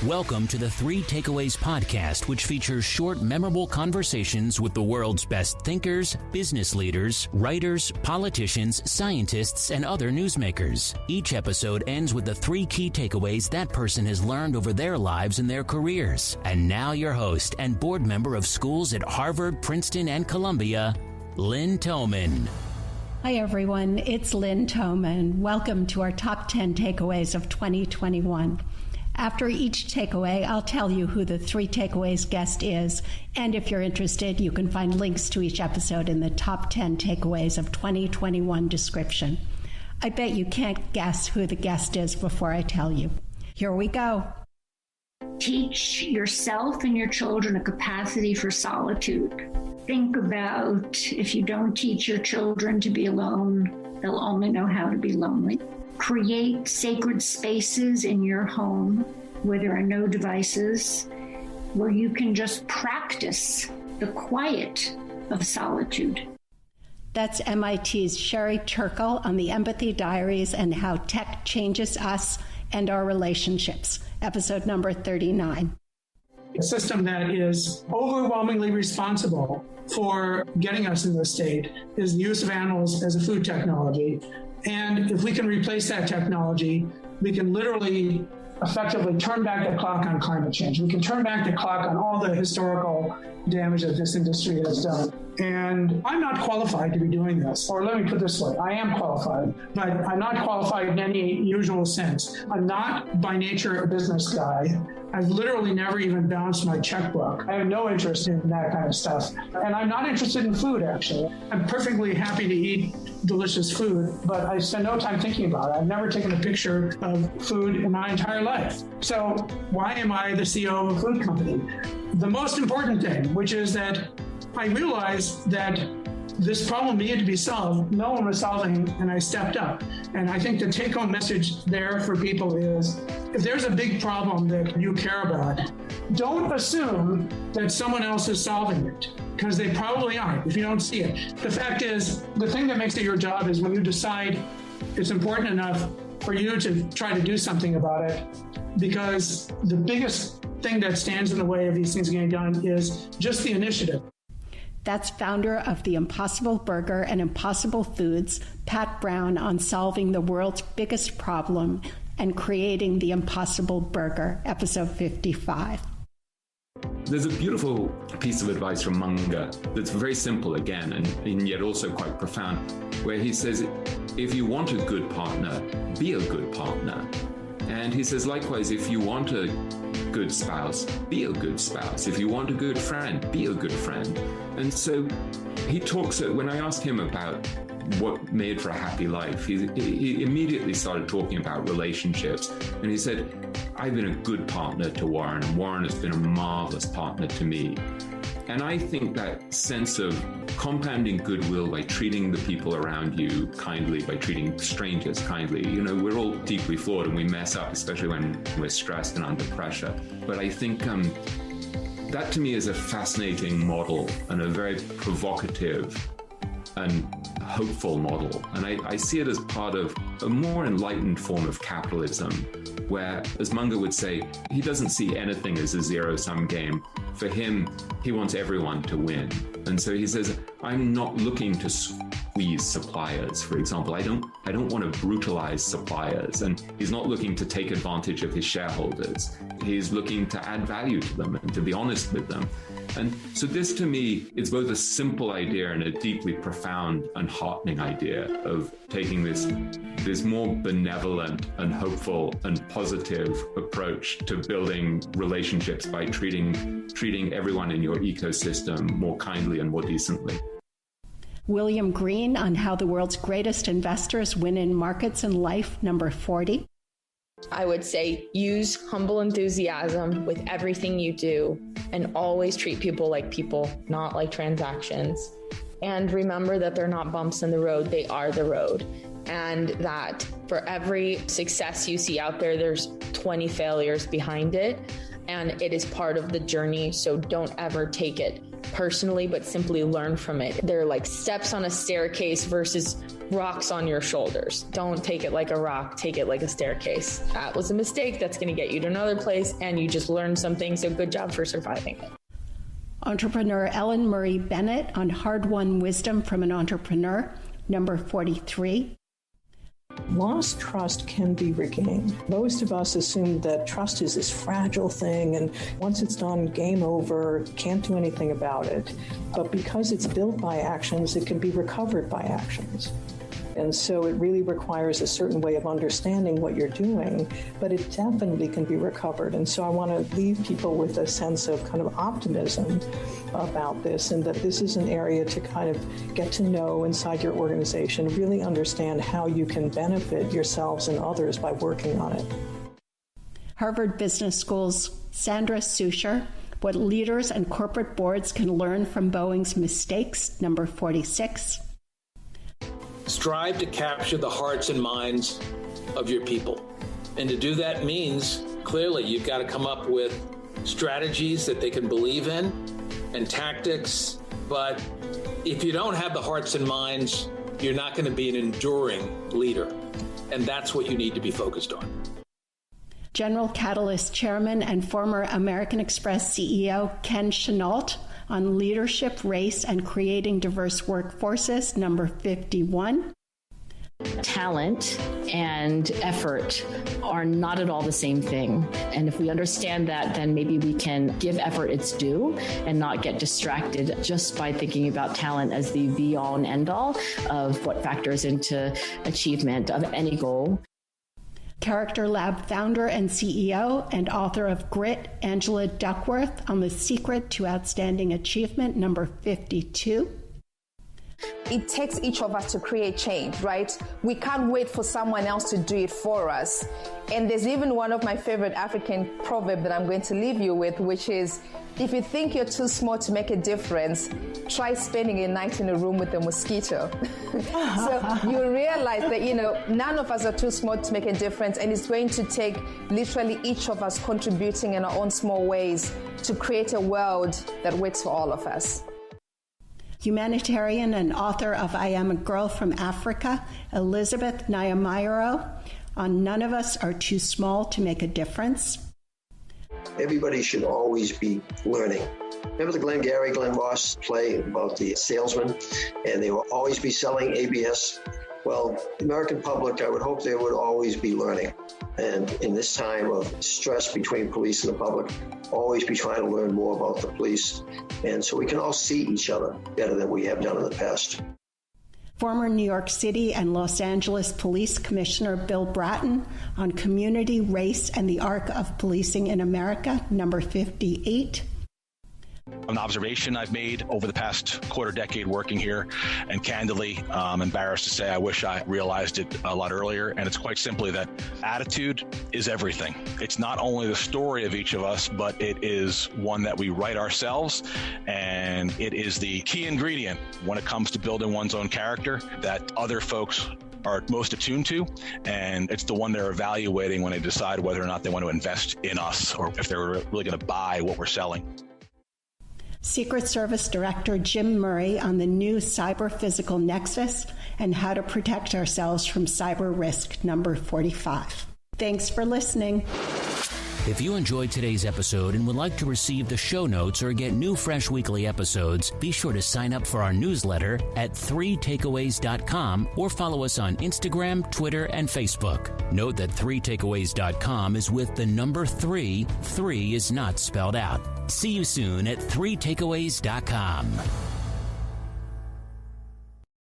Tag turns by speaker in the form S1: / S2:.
S1: Welcome to the Three Takeaways podcast, which features short, memorable conversations with the world's best thinkers, business leaders, writers, politicians, scientists, and other newsmakers. Each episode ends with the three key takeaways that person has learned over their lives and their careers. And now your host and board member of schools at Harvard, Princeton, and Columbia, Lynn Thoman.
S2: Hi, everyone. It's Lynn Thoman. Welcome to our top 10 takeaways of 2021. After each takeaway, I'll tell you who the Three Takeaways guest is. And if you're interested, you can find links to each episode in the top 10 takeaways of 2021 description. I bet you can't guess who the guest is before I tell you. Here we go.
S3: Teach yourself and your children a capacity for solitude. Think about if you don't teach your children to be alone, they'll only know how to be lonely. Create sacred spaces in your home where there are no devices, where you can just practice the quiet of solitude.
S2: That's MIT's Sherry Turkle on the Empathy Diaries and How Tech Changes Us and Our Relationships, episode number 39.
S4: A system that is overwhelmingly responsible for getting us in this state is the use of animals as a food technology. And if we can replace that technology, we can literally effectively turn back the clock on climate change. We can turn back the clock on all the historical damage that this industry has done. And I'm not qualified to be doing this. Or let me put it this way, I am qualified, but I'm not qualified in any usual sense. I'm not by nature a business guy. I've literally never even balanced my checkbook. I have no interest in that kind of stuff. And I'm not interested in food, actually. I'm perfectly happy to eat delicious food, but I spend no time thinking about it. I've never taken a picture of food in my entire life. So why am I the CEO of a food company? The most important thing, which is that I realized that this problem needed to be solved. No one was solving, and I stepped up. And I think the take-home message there for people is, if there's a big problem that you care about, don't assume that someone else is solving it, because they probably aren't if you don't see it. The fact is, the thing that makes it your job is when you decide it's important enough for you to try to do something about it, because the biggest thing that stands in the way of these things getting done is just the initiative.
S2: That's founder of the Impossible Burger and Impossible Foods, Pat Brown, on solving the world's biggest problem and creating the Impossible Burger, episode 55.
S5: There's a beautiful piece of advice from Munger that's very simple again, and yet also quite profound, where he says, if you want a good partner, be a good partner. And he says, likewise, if you want a good spouse, be a good spouse. If you want a good friend, be a good friend. And so he talks, when I asked him about what made for a happy life, he immediately started talking about relationships. And he said, I've been a good partner to Warren, and Warren has been a marvelous partner to me. And I think that sense of compounding goodwill by treating the people around you kindly, by treating strangers kindly. You know, we're all deeply flawed and we mess up, especially when we're stressed and under pressure. But I think that to me is a fascinating model and a very provocative and hopeful model. And I see it as part of a more enlightened form of capitalism, where, as Munger would say, he doesn't see anything as a zero-sum game. For him, he wants everyone to win. And so he says, I'm not looking to squeeze suppliers, for example. I don't want to brutalize suppliers. And he's not looking to take advantage of his shareholders. He's looking to add value to them and to be honest with them. And so this, to me, is both a simple idea and a deeply profound and heartening idea of taking this more benevolent and hopeful and positive approach to building relationships by treating everyone in your ecosystem more kindly and more decently.
S2: William Green on how the world's greatest investors win in markets and life, number 40.
S6: I would say use humble enthusiasm with everything you do and always treat people, not like transactions. And remember that they're not bumps in the road, they are the road. And that for every success you see out there, there's 20 failures behind it. And it is part of the journey. So don't ever take it personally, but simply learn from it. They're like steps on a staircase versus rocks on your shoulders. Don't take it like a rock, take it like a staircase. That was a mistake. That's going to get you to another place, and you just learned something. So good job for surviving it.
S2: Entrepreneur Ellen Marie Bennett on Hard-Won Wisdom from an Entrepreneur, number 43.
S7: Lost trust can be regained. Most of us assume that trust is this fragile thing, and once it's done, game over, can't do anything about it. But because it's built by actions, it can be recovered by actions. And so it really requires a certain way of understanding what you're doing, but it definitely can be recovered. And so I want to leave people with a sense of kind of optimism about this, and that this is an area to kind of get to know inside your organization, really understand how you can benefit yourselves and others by working on it.
S2: Harvard Business School's Sandra Sucher, What Leaders and Corporate Boards Can Learn from Boeing's Mistakes, number 46.
S8: Strive to capture the hearts and minds of your people. And to do that means, clearly, you've got to come up with strategies that they can believe in and tactics. But if you don't have the hearts and minds, you're not going to be an enduring leader. And that's what you need to be focused on.
S2: General Catalyst Chairman and former American Express CEO Ken Chenault on Leadership, Race, and Creating Diverse Workforces, number 51.
S9: Talent and effort are not at all the same thing. And if we understand that, then maybe we can give effort its due and not get distracted just by thinking about talent as the be-all and end-all of what factors into achievement of any goal.
S2: Character Lab founder and CEO and author of Grit, Angela Duckworth on The Secret to Outstanding Achievement, number 52.
S10: It takes each of us to create change, right? We can't wait for someone else to do it for us. And there's even one of my favorite African proverbs that I'm going to leave you with, which is, if you think you're too small to make a difference, try spending a night in a room with a mosquito. So you realize that, none of us are too small to make a difference, and it's going to take literally each of us contributing in our own small ways to create a world that works for all of us.
S2: Humanitarian and author of I Am a Girl from Africa, Elizabeth Nyamiro, on None of Us Are Too Small to Make a Difference.
S11: Everybody should always be learning. Remember the Glenn Ross play about the salesman, and they will always be selling ABS? Well, the American public, I would hope they would always be learning. And in this time of stress between police and the public, always be trying to learn more about the police. And so we can all see each other better than we have done in the past.
S2: Former New York City and Los Angeles Police Commissioner Bill Bratton on Community, Race, and the Arc of Policing in America, number 58.
S12: An observation I've made over the past quarter decade working here, and candidly, I'm embarrassed to say I wish I realized it a lot earlier, and it's quite simply that attitude is everything. It's not only the story of each of us, but it is one that we write ourselves, and it is the key ingredient when it comes to building one's own character that other folks are most attuned to, and it's the one they're evaluating when they decide whether or not they want to invest in us or if they're really going to buy what we're selling.
S2: Secret Service Director Jim Murray on the new Cyber Physical Nexus and how to protect ourselves from cyber risk, number 45. Thanks for listening.
S1: If you enjoyed today's episode and would like to receive the show notes or get new fresh weekly episodes, be sure to sign up for our newsletter at 3takeaways.com or follow us on Instagram, Twitter, and Facebook. Note that 3takeaways.com is with the number 3. 3 is not spelled out. See you soon at 3takeaways.com.